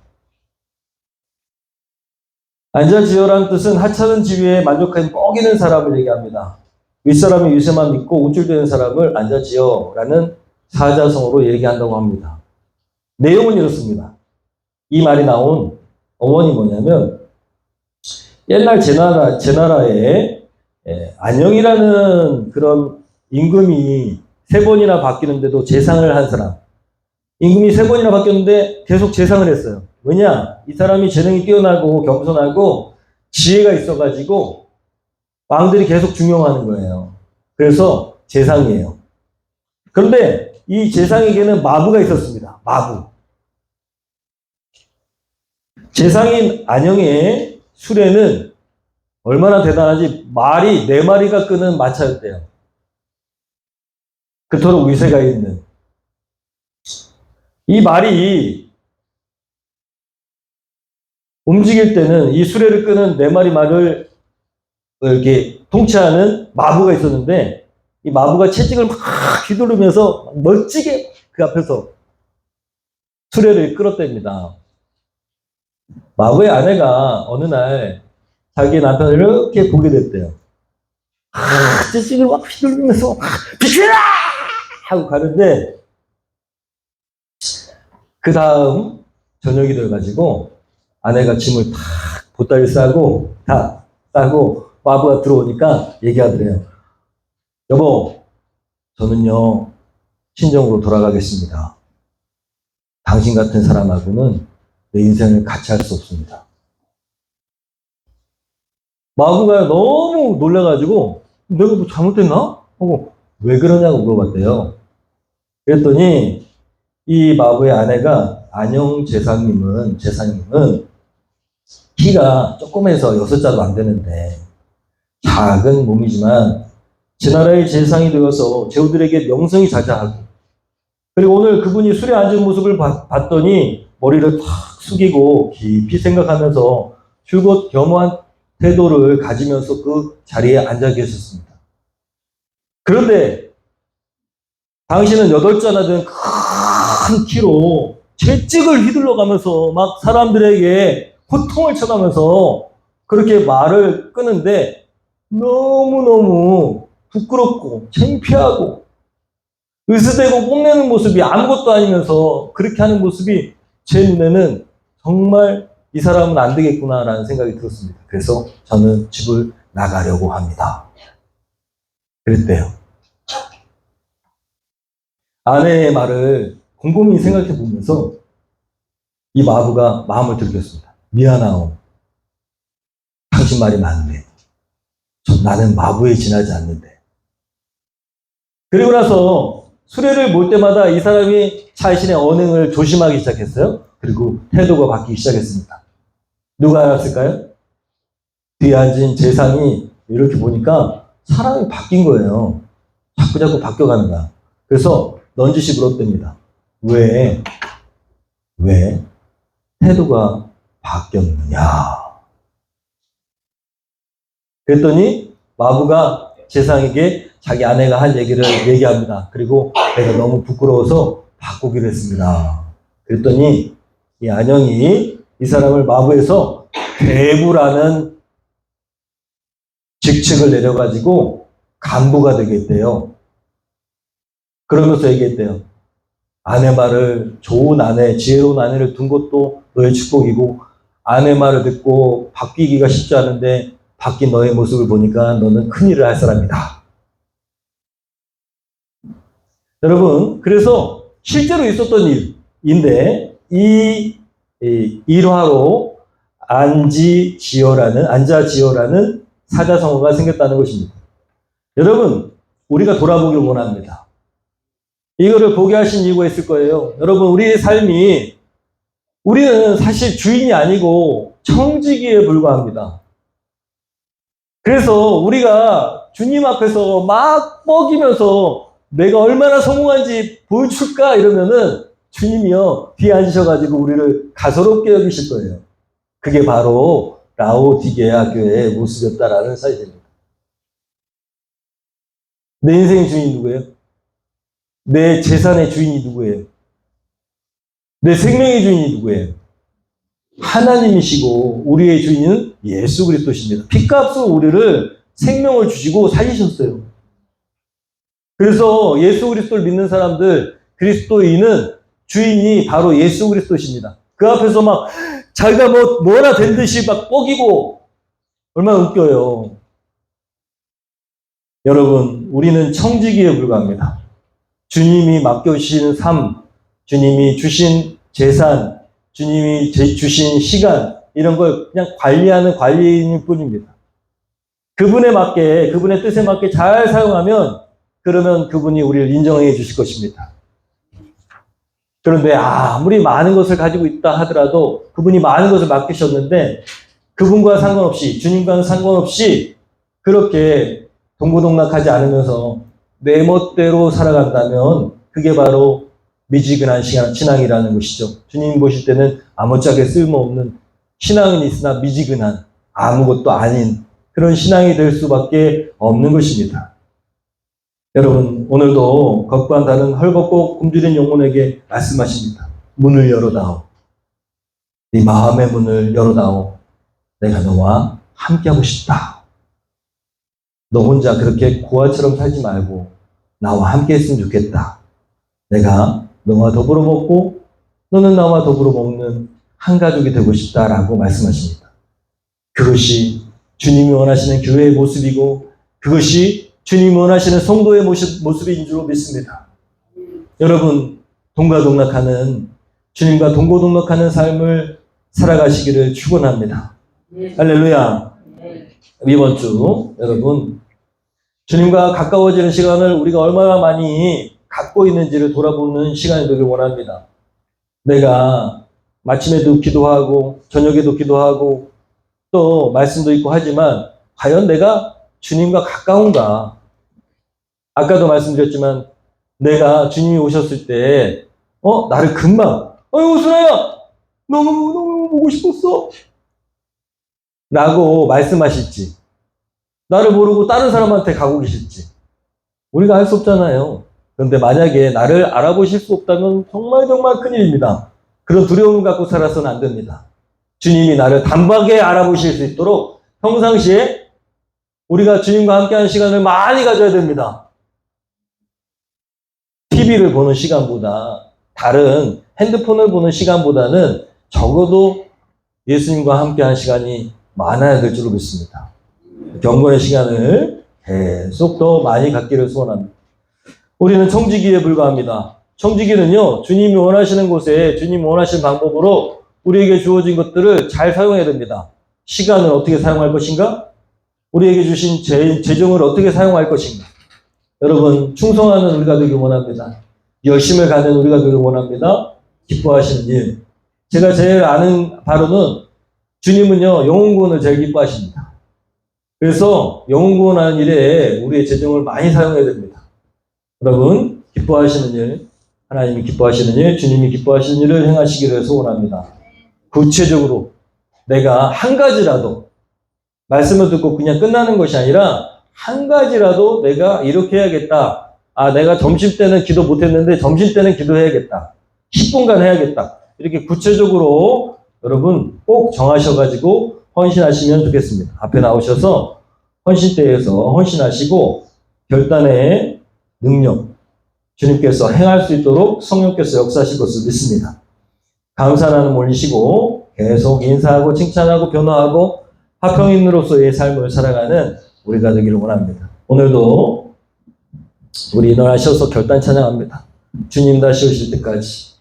앉아지어라는 뜻은 하찮은 지위에 만족하여 뻐기는 사람을 얘기합니다. 윗사람이 위세만 믿고 우쭐대는 사람을 앉아지어라는 사자성어로 얘기한다고 합니다. 내용은 이렇습니다. 이 말이 나온 어원이 뭐냐면, 옛날 제나라에 안영이라는 그런 임금이 3번이나 바뀌는데도 재상을 한 사람. 임금이 3번이나 바뀌었는데 계속 재상을 했어요. 왜냐? 이 사람이 재능이 뛰어나고 겸손하고 지혜가 있어가지고 왕들이 계속 중용하는 거예요. 그래서 재상이에요. 그런데 이 재상에게는 마부가 있었습니다. 마부. 재상인 안영의 수레는 얼마나 대단한지 말이 4마리가 끄는 마차였대요. 그토록 위세가 있는. 이 말이 움직일 때는 이 수레를 끄는 4마리 말을 이렇게 통치하는 마부가 있었는데, 이 마부가 채찍을 막 휘두르면서 멋지게 그 앞에서 수레를 끌었답니다. 마부의 아내가 어느 날 자기 남편을 이렇게 보게 됐대요. 채찍을 막 휘두르면서 비켜라! 하고 가는데, 그 다음 저녁이 돼가지고 아내가 짐을 탁 보따리 싸고 다 싸고 마부가 들어오니까 얘기하더래요. 여보, 저는요 친정으로 돌아가겠습니다. 당신 같은 사람하고는 내 인생을 같이 할 수 없습니다. 마부가 너무 놀라가지고 내가 뭐 잘못했나? 하고 왜 그러냐고 물어봤대요. 그랬더니 이 마부의 아내가 안영 재상님은 키가 조금해서 6자도 안 되는데 작은 몸이지만 제 나라의 재상이 되어서 제후들에게 명성이 자자하고, 그리고 오늘 그분이 술에 앉은 모습을 봤더니 머리를 탁 숙이고 깊이 생각하면서 줄곧 겸허한 태도를 가지면서 그 자리에 앉아 계셨습니다. 그런데 당신은 8자나 된 큰 키로 채찍을 휘둘러 가면서 막 사람들에게 고통을 쳐가면서 그렇게 말을 끄는데 너무너무 부끄럽고 창피하고 으스대고 뽐내는 모습이 아무것도 아니면서 그렇게 하는 모습이 제 눈에는 정말 이 사람은 안 되겠구나라는 생각이 들었습니다. 그래서 저는 집을 나가려고 합니다. 그랬대요. 아내의 말을 곰곰이 생각해 보면서 이 마부가 마음을 들켰습니다. 미안하오. 당신 말이 맞네. 나는 마부에 지나지 않는데. 그리고 나서 수레를 몰 때마다 이 사람이 자신의 언행을 조심하기 시작했어요. 그리고 태도가 바뀌기 시작했습니다. 누가 알았을까요? 뒤에 앉은 재상이 이렇게 보니까 사람이 바뀐 거예요. 자꾸 바뀌어가는 거야. 그래서 넌지시 물었답니다. 왜 태도가 바뀌었느냐? 그랬더니 마부가 재상에게 자기 아내가 한 얘기를 얘기합니다. 그리고 내가 너무 부끄러워서 바꾸기로 했습니다. 그랬더니 이 안영이 이 사람을 마부에서 대부라는 직책을 내려가지고 간부가 되겠대요. 그러면서 얘기했대요. 아내 말을, 좋은 아내, 지혜로운 아내를 둔 것도 너의 축복이고, 아내 말을 듣고 바뀌기가 쉽지 않은데 바뀐 너의 모습을 보니까 너는 큰일을 할 사람이다. 여러분, 그래서 실제로 있었던 일인데 이 일화로 안자지어라는 사자성어가 생겼다는 것입니다. 여러분, 우리가 돌아보길 원합니다. 이거를 보게 하신 이유가 있을 거예요. 여러분, 우리의 삶이, 우리는 사실 주인이 아니고 청지기에 불과합니다. 그래서 우리가 주님 앞에서 막 뻐기면서 내가 얼마나 성공한지 보여줄까 이러면은 주님이요 뒤에 앉으셔가지고 우리를 가소롭게 여기실 거예요. 그게 바로 라오디게아 교회의 모습이었다라는 사실입니다. 내 인생의 주인이 누구예요? 내 재산의 주인이 누구예요? 내 생명의 주인이 누구예요? 하나님이시고 우리의 주인은 예수 그리스도십니다. 핏값으로 우리를 생명을 주시고 살리셨어요. 그래서 예수 그리스도를 믿는 사람들, 그리스도인은 주인이 바로 예수 그리스도십니다. 그 앞에서 막 자기가 뭐나 된 듯이 막 뻐기고 얼마나 웃겨요. 여러분, 우리는 청지기에 불과합니다. 주님이 맡겨주신 삶, 주님이 주신 재산, 주님이 주신 시간, 이런 걸 그냥 관리하는 관리인일 뿐입니다. 그분의 뜻에 맞게 잘 사용하면, 그러면 그분이 우리를 인정해 주실 것입니다. 그런데 아무리 많은 것을 가지고 있다 하더라도 그분이 많은 것을 맡기셨는데 그분과 상관없이, 주님과는 상관없이 그렇게 동고동락하지 않으면서 내 멋대로 살아간다면 그게 바로 미지근한 신앙이라는 것이죠. 주님 보실 때는 아무짝에 쓸모없는 신앙은 있으나 미지근한 아무것도 아닌 그런 신앙이 될 수밖에 없는 것입니다. 여러분, 오늘도 겉과 다른 헐벗고 굶주린 영혼에게 말씀하십니다. 문을 열어다오. 네 마음의 문을 열어다오. 내가 너와 함께하고 싶다. 너 혼자 그렇게 고아처럼 살지 말고 나와 함께 했으면 좋겠다. 내가 너와 더불어 먹고 너는 나와 더불어 먹는 한 가족이 되고 싶다라고 말씀하십니다. 그것이 주님이 원하시는 교회의 모습이고 그것이 주님이 원하시는 성도의 모습인 줄 믿습니다. 여러분, 주님과 동고동락하는 삶을 살아가시기를 축원합니다. 할렐루야. 이번 주 여러분, 주님과 가까워지는 시간을 우리가 얼마나 많이 갖고 있는지를 돌아보는 시간이 되길 원합니다. 내가 아침에도 기도하고 저녁에도 기도하고 또 말씀도 있고 하지만 과연 내가 주님과 가까운가? 아까도 말씀드렸지만 내가 주님이 오셨을 때 나를 금방 어이구 수라야 너무 보고 싶었어 라고 말씀하실지, 나를 모르고 다른 사람한테 가고 계실지 우리가 알 수 없잖아요. 그런데 만약에 나를 알아보실 수 없다면 정말 큰일입니다. 그런 두려움을 갖고 살아서는 안 됩니다. 주님이 나를 단박에 알아보실 수 있도록 평상시에 우리가 주님과 함께하는 시간을 많이 가져야 됩니다. TV를 보는 시간보다, 다른 핸드폰을 보는 시간보다는 적어도 예수님과 함께하는 시간이 많아야 될 줄로 믿습니다. 경건의 시간을 계속 더 많이 갖기를 소원합니다. 우리는 청지기에 불과합니다. 청지기는요, 주님이 원하시는 곳에 주님이 원하시는 방법으로 우리에게 주어진 것들을 잘 사용해야 됩니다. 시간을 어떻게 사용할 것인가? 우리에게 주신 재정을 어떻게 사용할 것인가? 여러분, 충성하는 우리가 되길 원합니다. 열심을 가는 우리가 되길 원합니다. 기뻐하시는 일. 제가 제일 아는 바로는 주님은요, 영혼구원을 제일 기뻐하십니다. 그래서 영혼구원하는 일에 우리의 재정을 많이 사용해야 됩니다. 여러분, 기뻐하시는 일, 하나님이 기뻐하시는 일, 주님이 기뻐하시는 일을 행하시기를 소원합니다. 구체적으로 내가 한 가지라도 말씀을 듣고 그냥 끝나는 것이 아니라 한 가지라도 내가 이렇게 해야겠다. 내가 점심 때는 기도 못했는데 점심 때는 기도해야겠다. 10분간 해야겠다. 이렇게 구체적으로 여러분 꼭 정하셔가지고 헌신하시면 좋겠습니다. 앞에 나오셔서 헌신대에서 헌신하시고 결단의 능력 주님께서 행할 수 있도록 성령께서 역사하실 것을 믿습니다. 감사하는 올리시고 계속 인사하고 칭찬하고 변화하고 화평인으로서의 삶을 살아가는 우리가 되기를 원합니다. 오늘도 우리 일어나셔서 결단 찬양합니다. 주님 다시 오실 때까지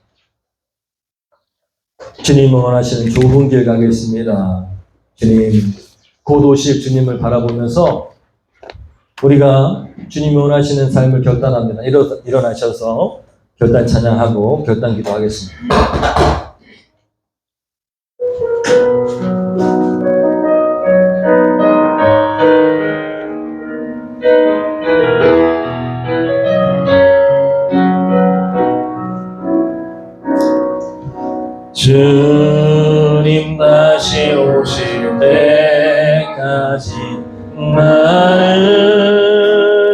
주님을 원하시는 좁은 길 가겠습니다. 주님 곧 오실 주님을 바라보면서 우리가 주님이 원하시는 삶을 결단합니다. 일어나셔서 결단 찬양하고 결단 기도하겠습니다. 주님 다시 오실 때까지 나는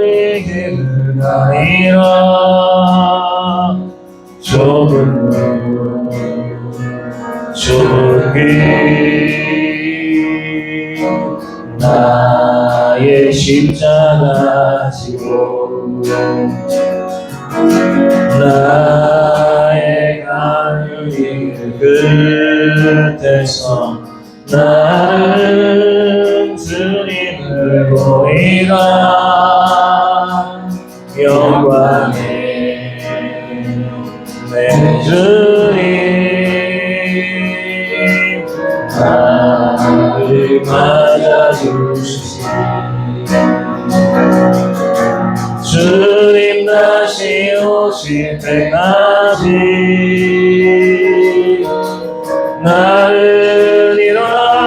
이 길을 가리라. 좁은 길 나의 십자가 지고 나의 가는 길 끝에서 나는 주님을 보이라. 영광의 내 주님 나를 맞아주시니 주님 다시 오실 때까지 나는 일어나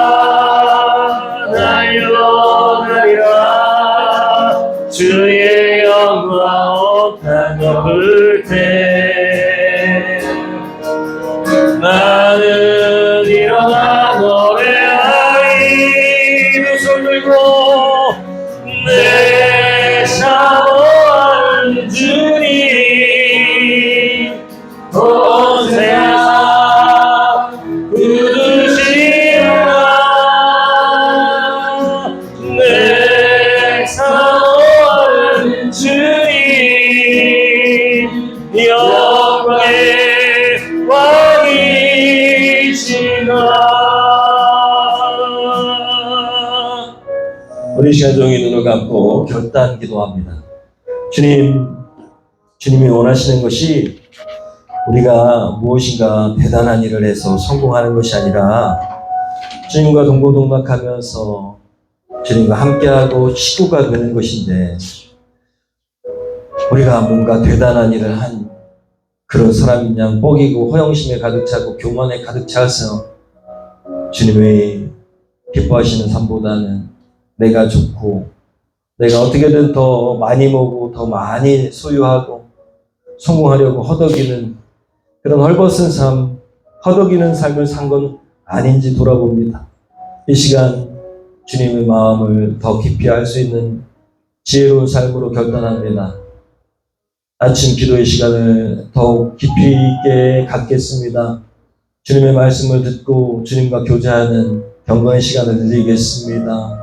달려가리라. 주의 영광 옷한 덮을 때 나는 일어나 노래하리. 두 손 들고 내 사모하는 주님 온 세상 굳으시라. 내 사모하는 주님 영광의 왕이시라. 우리 시간 종일 눈을 감고 결단 기도합니다. 주님이 원하시는 것이 우리가 무엇인가 대단한 일을 해서 성공하는 것이 아니라 주님과 동고동락하면서 주님과 함께하고 식구가 되는 것인데 우리가 뭔가 대단한 일을 한 그런 사람인 양 뻑이고 허영심에 가득 차고 교만에 가득 차서 주님의 기뻐하시는 삶보다는 내가 좋고 내가 어떻게든 더 많이 모으고 더 많이 소유하고 성공하려고 허덕이는 그런 헐벗은 삶, 허덕이는 삶을 산 건 아닌지 돌아봅니다. 이 시간 주님의 마음을 더 깊이 알 수 있는 지혜로운 삶으로 결단합니다. 아침 기도의 시간을 더욱 깊이 있게 갖겠습니다. 주님의 말씀을 듣고 주님과 교제하는 경건의 시간을 드리겠습니다.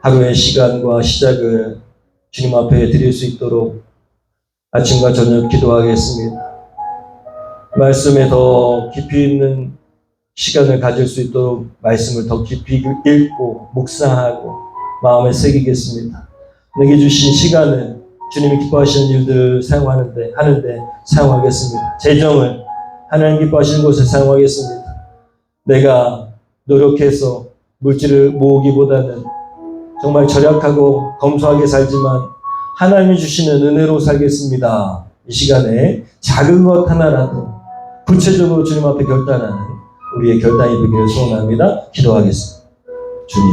하루의 시간과 시작을 주님 앞에 드릴 수 있도록 아침과 저녁 기도하겠습니다. 말씀에 더 깊이 있는 시간을 가질 수 있도록 말씀을 더 깊이 읽고 묵상하고 마음에 새기겠습니다. 내게 주신 시간을 주님이 기뻐하시는 일들을 하는데 사용하겠습니다. 재정을 하나님 기뻐하시는 곳에 사용하겠습니다. 내가 노력해서 물질을 모으기보다는 정말 절약하고 검소하게 살지만 하나님이 주시는 은혜로 살겠습니다. 이 시간에 작은 것 하나라도 구체적으로 주님 앞에 결단하는 우리의 결단이 되기를 소원합니다. 기도하겠습니다. 주님,